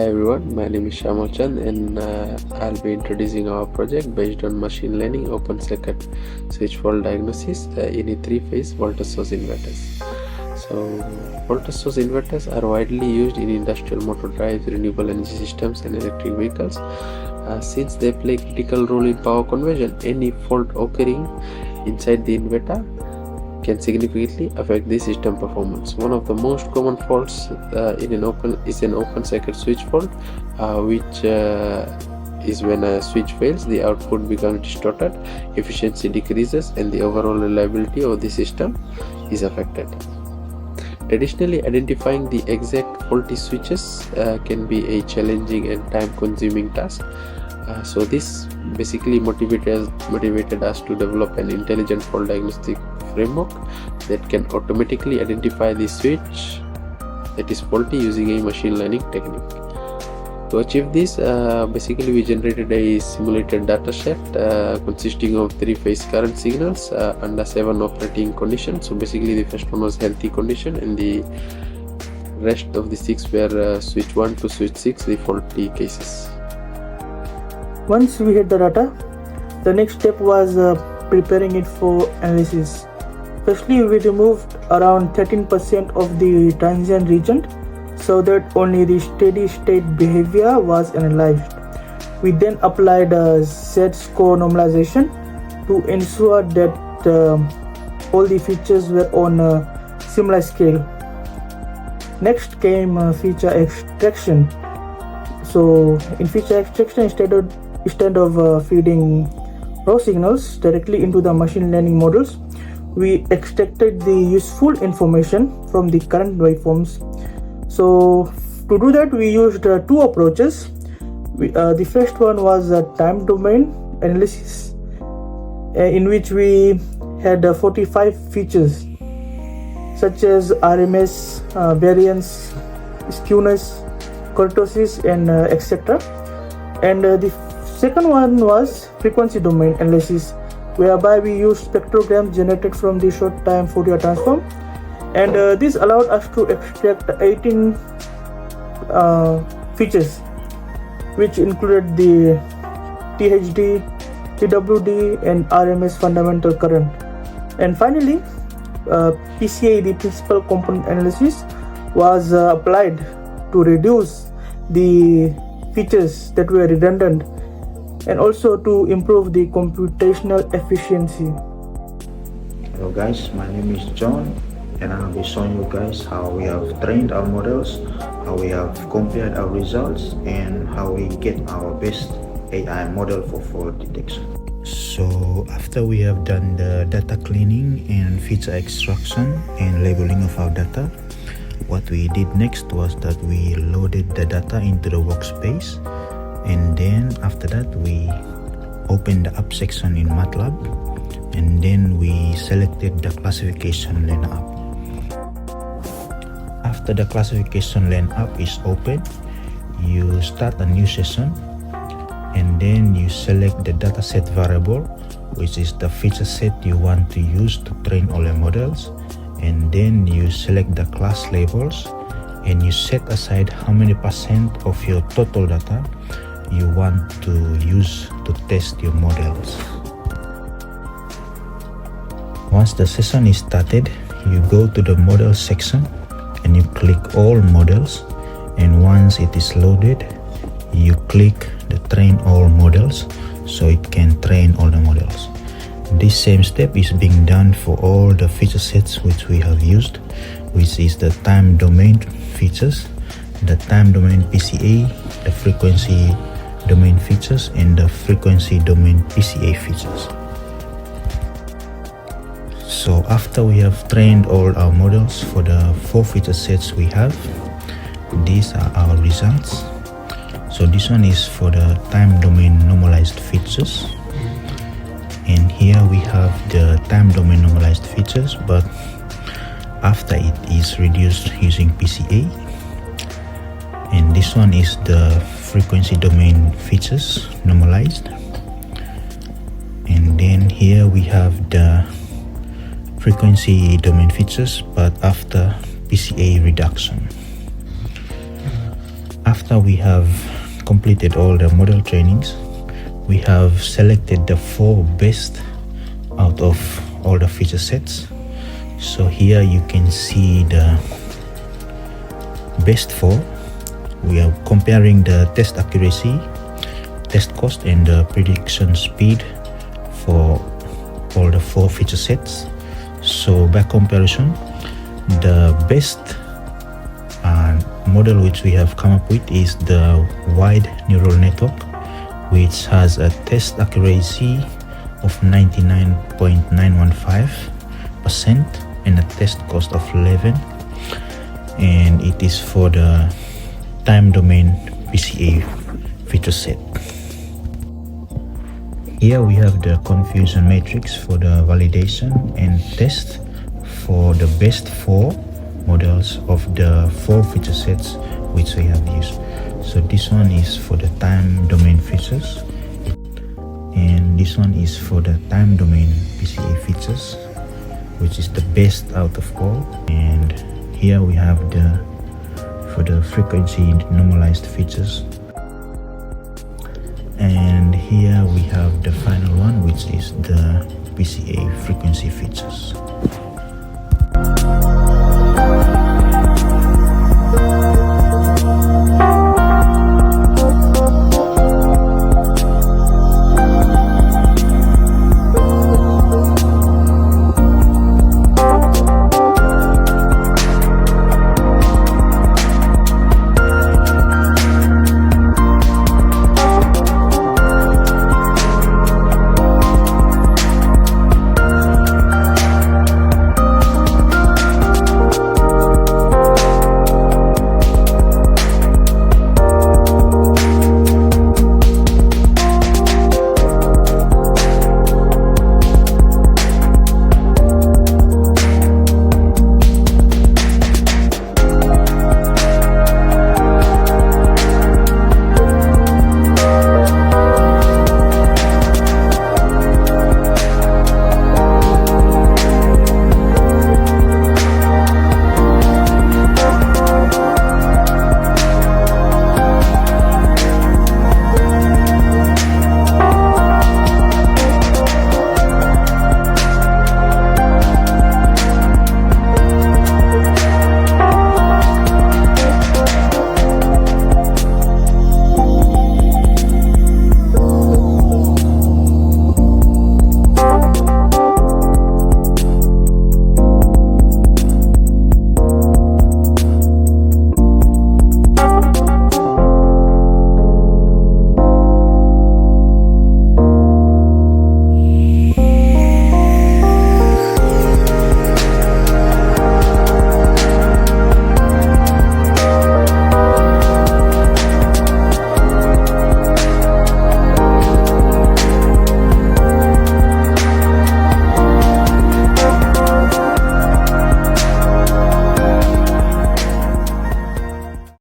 everyone, my name is Shamal Chand and I'll be introducing our project based on machine learning open circuit switch fault diagnosis in a three-phase voltage source inverters. So, voltage source inverters are widely used in industrial motor drives, renewable energy systems and electric vehicles. Since they play a critical role in power conversion, any fault occurring inside the inverter can significantly affect the system performance. One of the most common faults is an open circuit switch fault, which is when a switch fails, the output becomes distorted, efficiency decreases, and the overall reliability of the system is affected. Traditionally, identifying the exact faulty switches can be a challenging and time-consuming task. So this basically motivated us to develop an intelligent fault diagnostic framework that can automatically identify the switch that is faulty using a machine learning technique. To achieve this, basically we generated a simulated data set consisting of three-phase current signals under 7 operating conditions. So basically the first one was healthy condition and the rest of the 6 were switch 1 to switch 6, the faulty cases. Once we had the data, the next step was preparing it for analysis. Firstly, we removed around 13% of the transient region so that only the steady state behavior was analyzed. We then applied Z-score normalization to ensure that all the features were on a similar scale. Next came feature extraction. So in feature extraction, instead of feeding raw signals directly into the machine learning models, we extracted the useful information from the current waveforms. So to do that, we used two approaches. The first one was a time domain analysis, in which we had 45 features such as RMS, variance, skewness, kurtosis, and etc. And the second one was frequency domain analysis, whereby we used spectrograms generated from the short time Fourier transform, and this allowed us to extract 18 features, which included the THD, TWD, and RMS fundamental current. And finally, PCA, the principal component analysis, was applied to reduce the features that were redundant and also to improve the computational efficiency. Hello guys, my name is John and I'll be showing you guys how we have trained our models, how we have compared our results, and how we get our best AI model for fault detection. So after we have done the data cleaning and feature extraction and labeling of our data, what we did next was that we loaded the data into the workspace, and then after that we opened the app section in MATLAB, and then we selected the classification lane app. After the classification lane app is open, you start a new session, and then you select the dataset variable, which is the feature set you want to use to train all your models, and then you select the class labels and you set aside how many % of your total data you want to use to test your models. Once the session is started, you go to the model section and you click all models, and once it is loaded, you click the train all models so it can train all the models. This same step is being done for all the feature sets which we have used, which is the time domain features, the time domain PCA, the frequency domain features, and the frequency domain PCA features. So after we have trained all our models for the 4 feature sets we have, these are our results. So this one is for the time domain normalized features, and here we have the time domain normalized features, but after it is reduced using PCA. And this one is the frequency domain features normalized, and then here we have the frequency domain features but after PCA reduction. After we have completed all the model trainings, we have selected the 4 best out of all the feature sets. So here you can see the best 4. We are comparing the test accuracy, test cost, and the prediction speed for all the 4 feature sets. So by comparison, the best model which we have come up with is the wide neural network, which has a test accuracy of 99.915% and a test cost of 11, and it is for the time domain PCA feature set. Here we have the confusion matrix for the validation and test for the best 4 models of the 4 feature sets which we have used. So this one is for the time domain features, and this one is for the time domain PCA features, which is the best out of all. And here we have for the frequency normalized features, and here we have the final one, which is the PCA frequency features.